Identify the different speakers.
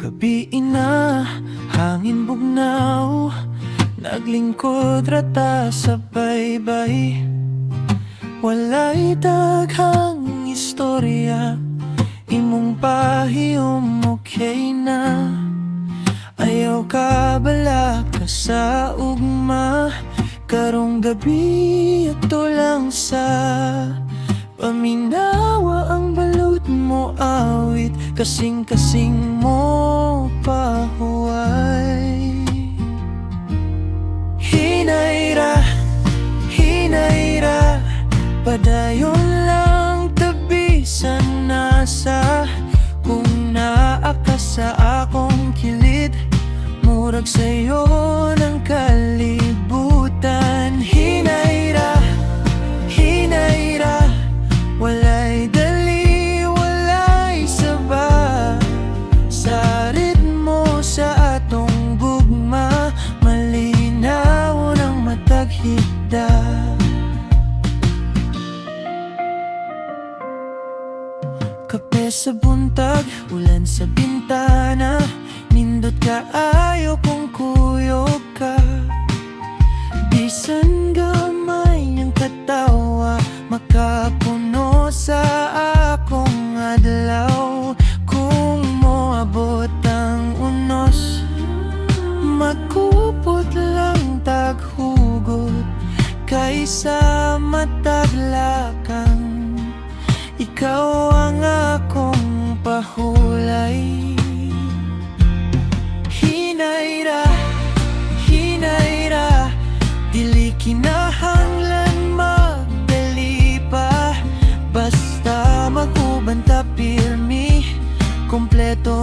Speaker 1: Gabi na, hangin bugnaw, naglingkod rata sa baybay. Walay daghang istorya, imong pahiyom okay na. Ayaw ka bala ka sa ugma, karong gabi ato lang sa paminawa ang balot mo awit, kasing-kasing mo pahuway. Hinayra, hinayra, padayon lang tabi sa nasa. Kung naa ka sa akong kilid, murag sa'yo ng kalibutan. Hinayra, hinayra, walay dali, walay saba. Sa ritmo sa atong gugma, malinaw ng matag higda. Kape sa buntag, ulan sa bintana, nindot ka ayaw kung kuyog ka. Bisan gamay niyang katawa, makapuno sa akong adlaw. Kung moabot ang unos, magkupot lang taghugot, kaysa mataglakang. Ikaw ang akong pahulay. Hinayra, hinayra, dili kinahanglan magdali pa. Basta mag-uban ta pirmi, kompleto